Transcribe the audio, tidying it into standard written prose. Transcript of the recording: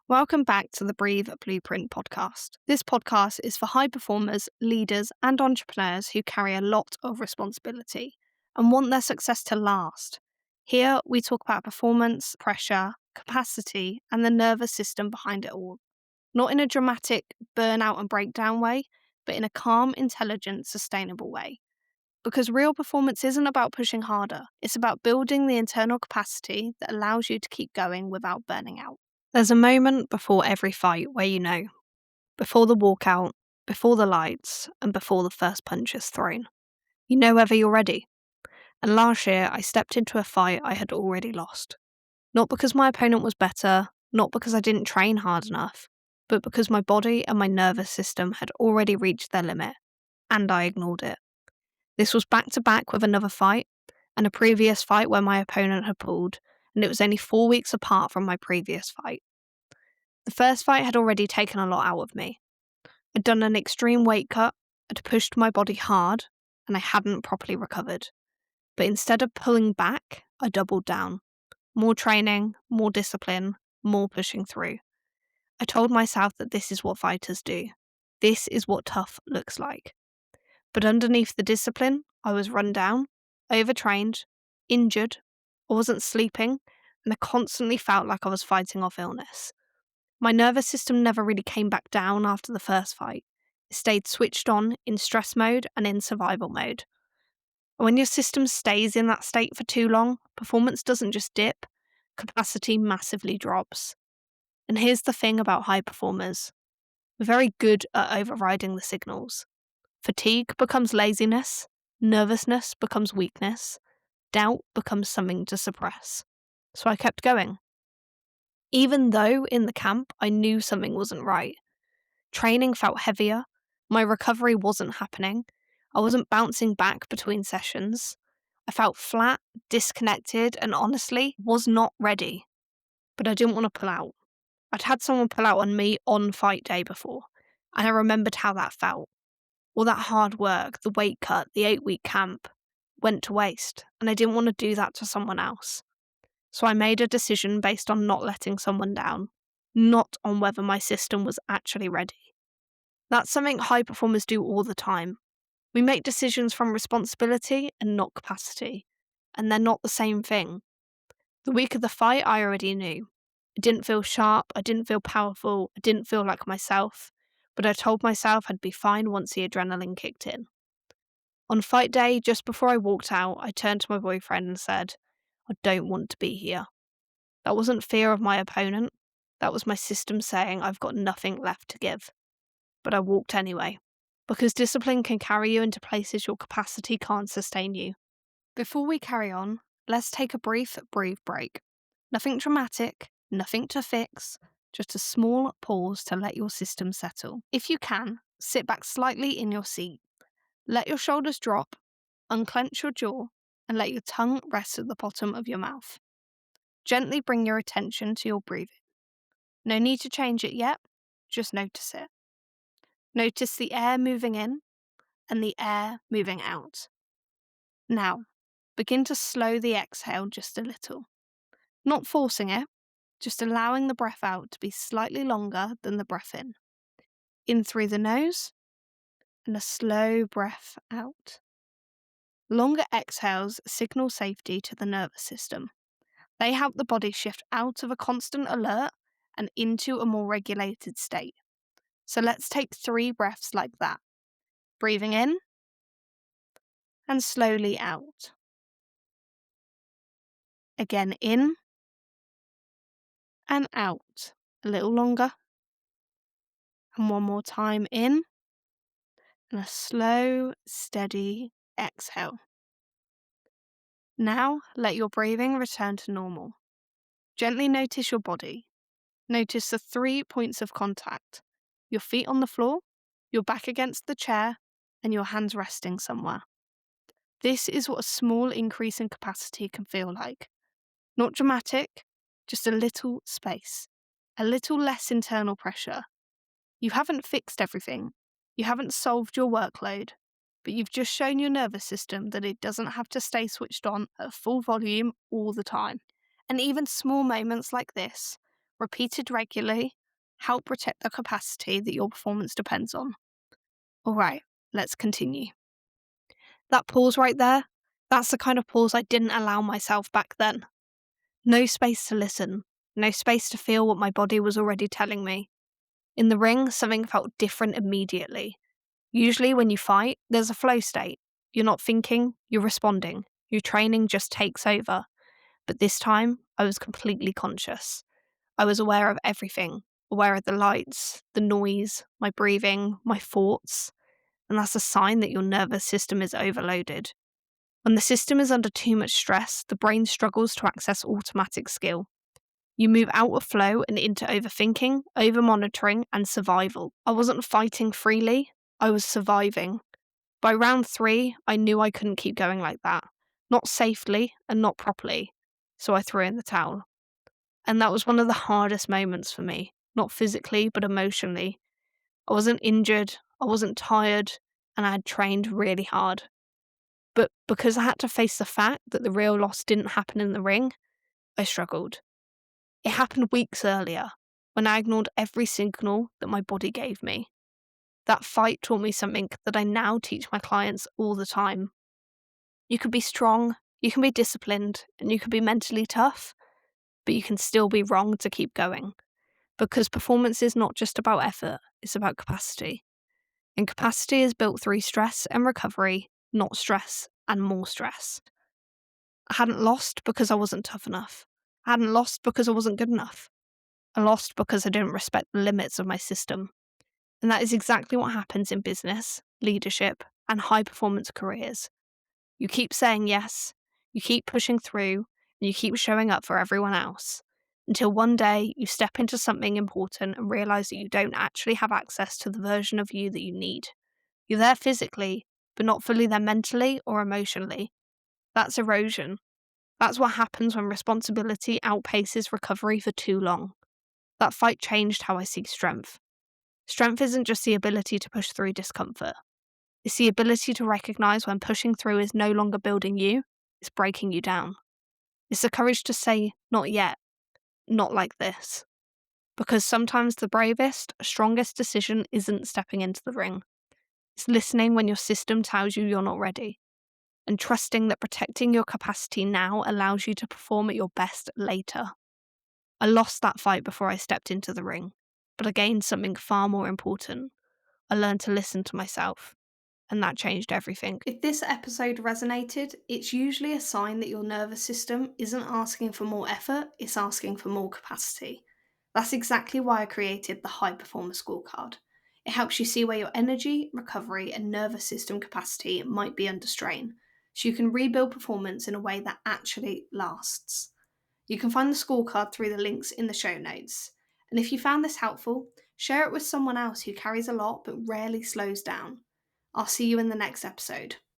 Welcome back to the Breathe Blueprint podcast. This podcast is for high performers, leaders, and entrepreneurs who carry a lot of responsibility and want their success to last. Here, we talk about performance, pressure, capacity, and the nervous system behind it all. Not in a dramatic burnout and breakdown way, but in a calm, intelligent, sustainable way. Because real performance isn't about pushing harder, it's about building the internal capacity that allows you to keep going without burning out. There's a moment before every fight where you know, before the walkout, before the lights, and before the first punch is thrown. You know whether you're ready. And last year, I stepped into a fight I had already lost. Not because my opponent was better, not because I didn't train hard enough, but because my body and my nervous system had already reached their limit, and I ignored it. This was back to back with another fight, and a previous fight where my opponent had pulled, and it was only 4 weeks apart from my previous fight. The first fight had already taken a lot out of me. I'd done an extreme weight cut, I'd pushed my body hard, and I hadn't properly recovered. But instead of pulling back, I doubled down. More training, more discipline, more pushing through. I told myself that this is what fighters do. This is what tough looks like. But underneath the discipline, I was run down, overtrained, injured, I wasn't sleeping, and I constantly felt like I was fighting off illness. My nervous system never really came back down after the first fight. It stayed switched on in stress mode and in survival mode. And when your system stays in that state for too long, performance doesn't just dip, capacity massively drops. And here's the thing about high performers. We're very good at overriding the signals. Fatigue becomes laziness, nervousness becomes weakness, doubt becomes something to suppress. So I kept going. Even though in the camp I knew something wasn't right. Training felt heavier, my recovery wasn't happening, I wasn't bouncing back between sessions. I felt flat, disconnected, and honestly was not ready. But I didn't want to pull out. I'd had someone pull out on me on fight day before, and I remembered how that felt. All that hard work, the weight cut, the 8-week camp, went to waste, and I didn't want to do that to someone else. So I made a decision based on not letting someone down, not on whether my system was actually ready. That's something high performers do all the time. We make decisions from responsibility and not capacity, and they're not the same thing. The week of the fight, I already knew. I didn't feel sharp, I didn't feel powerful, I didn't feel like myself, but I told myself I'd be fine once the adrenaline kicked in. On fight day, just before I walked out, I turned to my boyfriend and said, I don't want to be here. That wasn't fear of my opponent, that was my system saying I've got nothing left to give. But I walked anyway, because discipline can carry you into places your capacity can't sustain you. Before we carry on, let's take a brief breathe break. Nothing dramatic, nothing to fix, just a small pause to let your system settle. If you can, sit back slightly in your seat. Let your shoulders drop, unclench your jaw, and let your tongue rest at the bottom of your mouth. Gently bring your attention to your breathing. No need to change it yet, just notice it. Notice the air moving in and the air moving out. Now, begin to slow the exhale just a little. Not forcing it, just allowing the breath out to be slightly longer than the breath in. In through the nose, and a slow breath out. Longer exhales signal safety to the nervous system. They help the body shift out of a constant alert and into a more regulated state. So let's take 3 breaths like that. Breathing in and slowly out. Again in and out. A little longer. And one more time in and a slow, steady exhale. Now let your breathing return to normal. Gently notice your body. Notice the 3 points of contact. Your feet on the floor, your back against the chair, and your hands resting somewhere. This is what a small increase in capacity can feel like. Not dramatic, just a little space, a little less internal pressure. You haven't fixed everything. You haven't solved your workload, but you've just shown your nervous system that it doesn't have to stay switched on at full volume all the time. And even small moments like this, repeated regularly, help protect the capacity that your performance depends on. Alright, let's continue. That pause right there, that's the kind of pause I didn't allow myself back then. No space to listen, no space to feel what my body was already telling me. In the ring, something felt different immediately. Usually when you fight, there's a flow state. You're not thinking, you're responding. Your training just takes over. But this time, I was completely conscious. I was aware of everything, aware of the lights, the noise, my breathing, my thoughts. And that's a sign that your nervous system is overloaded. When the system is under too much stress, the brain struggles to access automatic skill. You move out of flow and into overthinking, over-monitoring, and survival. I wasn't fighting freely, I was surviving. By round 3, I knew I couldn't keep going like that. Not safely and not properly. So I threw in the towel. And that was one of the hardest moments for me. Not physically, but emotionally. I wasn't injured, I wasn't tired, and I had trained really hard. But because I had to face the fact that the real loss didn't happen in the ring, I struggled. It happened weeks earlier, when I ignored every signal that my body gave me. That fight taught me something that I now teach my clients all the time. You can be strong, you can be disciplined, and you can be mentally tough, but you can still be wrong to keep going. Because performance is not just about effort, it's about capacity. And capacity is built through stress and recovery, not stress and more stress. I hadn't lost because I wasn't tough enough. I hadn't lost because I wasn't good enough. I lost because I didn't respect the limits of my system. And that is exactly what happens in business, leadership, and high-performance careers. You keep saying yes, you keep pushing through, and you keep showing up for everyone else, until one day you step into something important and realise that you don't actually have access to the version of you that you need. You're there physically, but not fully there mentally or emotionally. That's erosion. That's what happens when responsibility outpaces recovery for too long. That fight changed how I see strength. Strength isn't just the ability to push through discomfort. It's the ability to recognise when pushing through is no longer building you, it's breaking you down. It's the courage to say, not yet, not like this. Because sometimes the bravest, strongest decision isn't stepping into the ring. It's listening when your system tells you you're not ready. And trusting that protecting your capacity now allows you to perform at your best later. I lost that fight before I stepped into the ring, but I gained something far more important. I learned to listen to myself, and that changed everything. If this episode resonated, it's usually a sign that your nervous system isn't asking for more effort, it's asking for more capacity. That's exactly why I created the High Performer Scorecard. It helps you see where your energy, recovery, and nervous system capacity might be under strain, so you can rebuild performance in a way that actually lasts. You can find the scorecard through the links in the show notes. And if you found this helpful, share it with someone else who carries a lot but rarely slows down. I'll see you in the next episode.